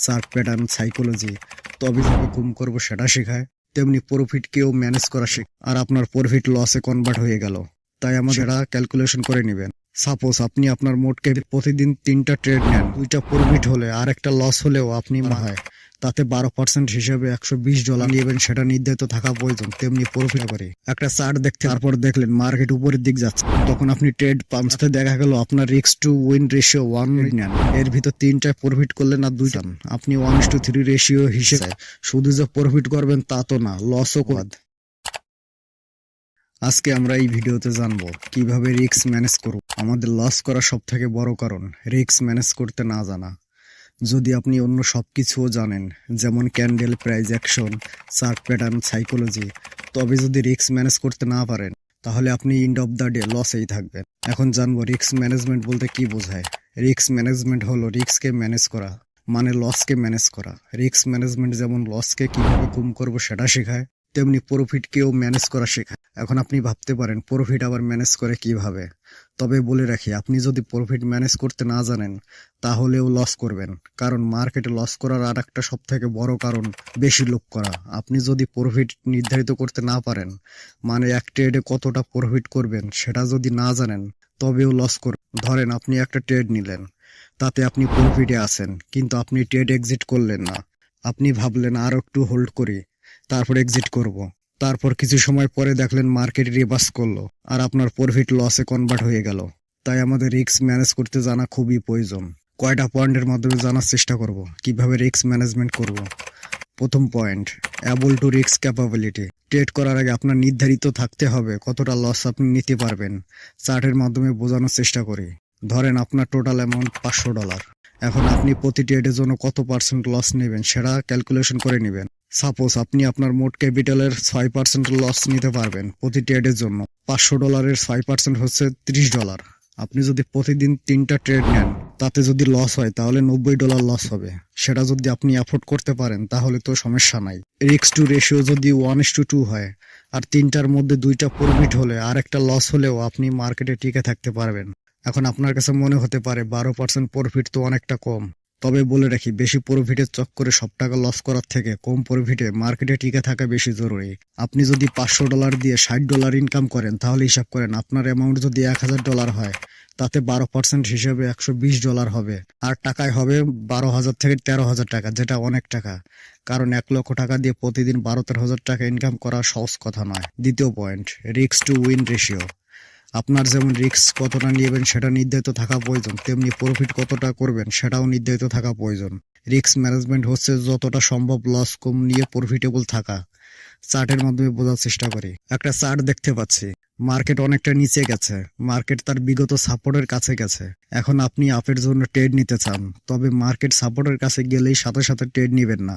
Chart pattern psychology, তবে যাবে গুম করবো সেটা শেখায়, তেমনি প্রফিটকেও ম্যানেজ করা শেখ। আর আপনার প্রফিট লসে কনভার্ট হয়ে গেল, তাই আমাদের ক্যালকুলেশন করে নেবেন। সাপোজ আপনি আপনার মোটকে প্রতিদিন 3টা ট্রেড নেন, 2টা প্রফিট হলে আর একটা লস হলেও আপনি হয় তাতে 12% হিসেবে $120 নেবেন, সেটা নির্ধারিত থাকা প্রয়োজন। তেমনি প্রফিট করে একটা চার্ট দেখতে, তারপর দেখলেন মার্কেট উপরের দিক যাচ্ছে, তখন আপনি ট্রেড পাম্পসতে দেখা গেল আপনার রিস্ক টু উইন রেশিও 1 নেন, এর ভিতর 3টায় প্রফিট করলেন আর 2টা আপনি 1:3 রেশিও হিসেবে। শুধু যে প্রফিট করবেন তা তো না, লসও কর। আজকে আমরা এই ভিডিওতে জানবো কিভাবে রিস্ক ম্যানেজ করব। আমাদের লস করা সব থেকে বড় কারণ রিস্ক ম্যানেজ করতে না জানা। যদি আপনি অন্য সবকিছুও জানেন, যেমন candle price action, chart pattern psychology, তবে যদি রিস্ক ম্যানেজ করতে না পারেন, তাহলে আপনি এন্ড অফ দ্য ডে লসেই থাকবেন। এখন জানবো রিস্ক ম্যানেজমেন্ট বলতে কি বোঝায়। রিস্ক ম্যানেজমেন্ট হলো রিস্ককে ম্যানেজ করা, মানে লসকে ম্যানেজ করা। রিস্ক ম্যানেজমেন্ট যেমন লসকে কিভাবে কম করবো সেটা শেখায়, তেমনি প্রফিটকেও ম্যানেজ করা শেখায়। এখন আপনি ভাবতে পারেন প্রফিট আবার ম্যানেজ করে কিভাবে। তবে বলে রাখি, আপনি যদি প্রফিট ম্যানেজ করতে না জানেন তাহলেও লস করবেন, কারণ মার্কেটে লস করার আর একটা সব থেকে বড় কারণ বেশি লোভ করা। আপনি যদি প্রফিট নির্ধারিত করতে না পারেন, মানে এক ট্রেডে কতটা প্রফিট করবেন সেটা যদি না জানেন, তবেও লস করবেন। ধরেন আপনি একটা ট্রেড নিলেন, তাতে আপনি প্রফিটে আছেন, কিন্তু আপনি ট্রেড এক্সিট করলেন না। আপনি ভাবলেন আরো একটু হোল্ড করি, তারপর এক্সিট করব। তারপর কিছু সময় পরে দেখলেন মার্কেট রিভার্স করলো আর আপনার প্রফিট লসে কনভার্ট হয়ে গেল। তাই আমাদের রিস্ক ম্যানেজ করতে জানা খুবই প্রয়োজন। কয়টা পয়েন্টের মাধ্যমে জানার চেষ্টা করব কিভাবে রিস্ক ম্যানেজমেন্ট করব। প্রথম point, able to risk capability. Trade করার আগে আপনার নির্ধারিত থাকতে হবে কতটা লস আপনি নিতে পারবেন। চার্টের মাধ্যমে বোঝানোর চেষ্টা করি। ধরেন আপনার টোটাল অ্যামাউন্ট $500। এখন আপনি প্রতি ট্রেডের জন্য কত পার্সেন্ট লস নেবেন সেটা ক্যালকুলেশন করে নেবেন। সাপোজ আপনি আপনার মোট ক্যাপিটালের 6% লস নিতে পারবেন প্রতি ট্রেডের জন্য। $500 6% হচ্ছে $30। আপনি যদি প্রতিদিন 3টা ট্রেড নেন, তাতে যদি লস হয় তাহলে $90 লস হবে। সেটা যদি আপনি অ্যাফোর্ড করতে পারেন তাহলে তো সমস্যা নাই। রিস্ক টু রেশিও যদি 1:2 হয় আর 3টার মধ্যে 2টা প্রফিট হলে আর একটা লস হলেও আপনি মার্কেটে টিকে থাকতে পারবেন। এখন আপনার কাছে মনে হতে পারে 12% প্রফিট তো অনেকটা কম। তবে বলে রাখি, বেশি প্রফিটের চক্করে সব টাকা লস করার থেকে কম প্রফিটে মার্কেটে টিকে থাকা বেশি জরুরি। আপনি যদি $500 দিয়ে $60 ইনকাম করেন, তাহলে হিসাব করেন আপনার অ্যামাউন্ট যদি $1000 হয়, তাতে 12% হিসেবে $120 হবে। আর টাকায় হবে 12,000 থেকে 13,000 টাকা, যেটা অনেক টাকা। কারণ 1 লক্ষ টাকা দিয়ে প্রতিদিন 12-13,000 টাকা ইনকাম করা সহজ কথা নয়। দ্বিতীয় point, risk to win ratio. আপনার যেমন রিস্ক কতটা নেবেন সেটা নির্ধারিত থাকা প্রয়োজন, তেমনি প্রফিট কতটা করবেন সেটাও নির্ধারিত থাকা প্রয়োজন। রিস্ক ম্যানেজমেন্ট হচ্ছে যতটা সম্ভব লস কম নিয়ে প্রফিটেবল থাকা। চার্টের মাধ্যমে বোঝার চেষ্টা করি। একটা চার্ট দেখতে পাচ্ছি, মার্কেট অনেকটা নিচে গেছে, মার্কেট তার বিগত সাপোর্টের কাছে গেছে। এখন আপনি আপের জন্য ট্রেড নিতে চান, তবে মার্কেট সাপোর্টের কাছে গেলেই সাথে সাথে ট্রেড নেবেন না,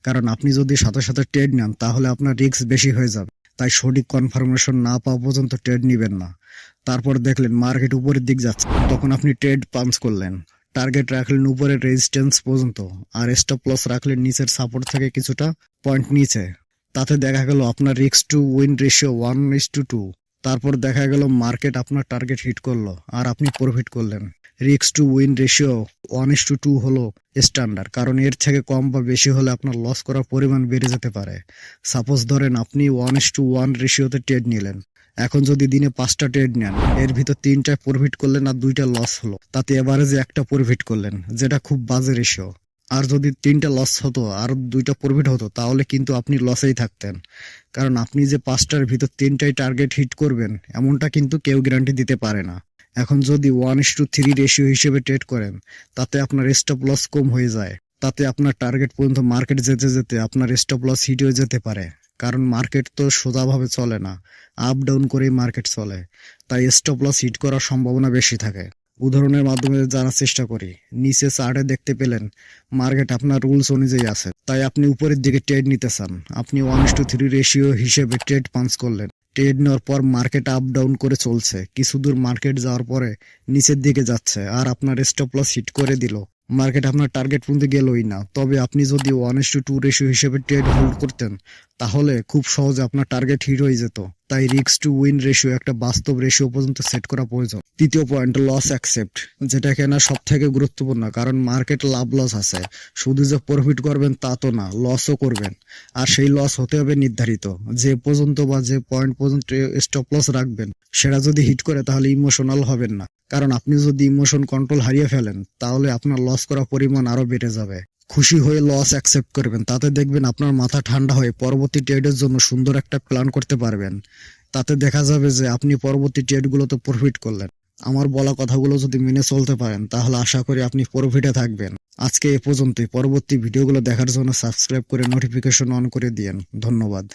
কারণ আপনি যদি সাথে সাথে ট্রেড নেন তাহলে আপনার রিস্ক বেশি হয়ে যাবে। তাই সঠিক কনফার্মেশন না পাওয়া পর্যন্ত ট্রেড নেবেন না। তারপর দেখলেন মার্কেট উপরের দিক যাচ্ছে, তখন আপনি ট্রেড পাঞ্চ করলেন। টার্গেট রাখলেন উপরের রেজিস্ট্যান্স পর্যন্ত, আর স্টপ লস রাখলেন নিচের সাপোর্ট থেকে কিছুটা পয়েন্ট নিচে। তাতে দেখা গেল আপনার রিস্ক টু উইন রেশিও 1:2। তারপর দেখা গেল মার্কেট আপনার টার্গেট হিট করলো আর আপনি প্রফিট করলেন। রিস্ক টু উইন রেশিও 1:2 হলো স্ট্যান্ডার্ড, কারণ এর থেকে কম বা বেশি হলে আপনার লস করার পরিমাণ বেড়ে যেতে পারে। সাপোজ ধরেন আপনি 1:1 রেশিওতে ট্রেড নিলেন। এখন যদি দিনে 5টা ট্রেড নেন, এর ভিতর 3টায় প্রফিট করলেন আর 2টা লস হলো, তাতে এভারেজে একটা প্রফিট করলেন, যেটা খুব বাজে রেশিও। আর যদি 3টা লস হতো আর 2টা প্রফিট হতো, তাহলে কিন্তু আপনি লসেই থাকতেন, কারণ আপনি যে 5টার ভিতর 3টাই টার্গেট হিট করবেন এমনটা কিন্তু কেউ গ্যারান্টি দিতে পারে না। এখন যদি 1:3 রেশিও হিসেবে ট্রেড করেন, তাতে আপনার স্টপ লস কম হয়ে যায়। তাতে আপনার টার্গেট পর্যন্ত মার্কেট যেতে যেতে আপনার স্টপ লস হিট হয়ে যেতে পারে, কারণ মার্কেট তো সোজাভাবে চলে না, আপ ডাউন করেই মার্কেট চলে। তাই স্টপ লস হিট করার সম্ভাবনা বেশি থাকে। উদাহরণের মাধ্যমে জানার চেষ্টা করি। নিচে চার্টে দেখতে পেলেন মার্কেট আপনার রুলস অনুযায়ী আছে, তাই আপনি উপরের দিকে ট্রেড নিতে চান। আপনি 1:3 রেশিও হিসেবে ট্রেড পাঞ্চ করলেন। ট্রেড নেওয়ার পর মার্কেট আপ ডাউন করে চলছে, কিছু দূর মার্কেট যাওয়ার পরে নিচের দিকে যাচ্ছে আর আপনার স্টপ লস হিট করে দিল। মার্কেট আপনার টার্গেট পর্যন্ত গেলই না। তবে আপনি যদি 1:2 রেশিও হিসেবে ট্রেড হোল্ড করতেন তাহলে খুব সহজে আপনার টার্গেট হিট হয়ে যেত। তাই রিস্ক টু উইন রেশিও একটা বাস্তব রেশিও পর্যন্ত সেট করা প্রয়োজন। তৃতীয় পয়েন্ট, লস অ্যাকসেপ্ট, যেটা কেনা সব থেকে গুরুত্বপূর্ণ, কারণ মার্কেট লাভ লস আছে। শুধু যে প্রফিট করবেন তা তো না, লসও করবেন। আর সেই লস হতে হবে নির্ধারিত। যে পর্যন্ত বা যে পয়েন্ট পর্যন্ত স্টপ লস রাখবেন সেটা যদি হিট করে তাহলে ইমোশনাল হবেন না, কারণ আপনি যদি ইমোশন কন্ট্রোল হারিয়ে ফেলেন তাহলে আপনার লস করা পরিমাণ আরো বেড়ে যাবে। খুশি হয়ে লস অ্যাকসেপ্ট করবেন, তাতে দেখবেন আপনার মাথা ঠান্ডা হয়ে পরবর্তী ট্রেডের জন্য সুন্দর একটা প্ল্যান করতে পারবেন। তাতে দেখা যাবে যে আপনি পরবর্তী ট্রেডগুলোতে প্রফিট করলেন। আমার বলা কথাগুলো যদি মেনে চলতে পারেন তাহলে আশা করি আপনি প্রফিটে থাকবেন। আজকে এ পর্যন্তই। পরবর্তী ভিডিওগুলো দেখার জন্য সাবস্ক্রাইব করে নোটিফিকেশন অন করে দিয়েন। ধন্যবাদ।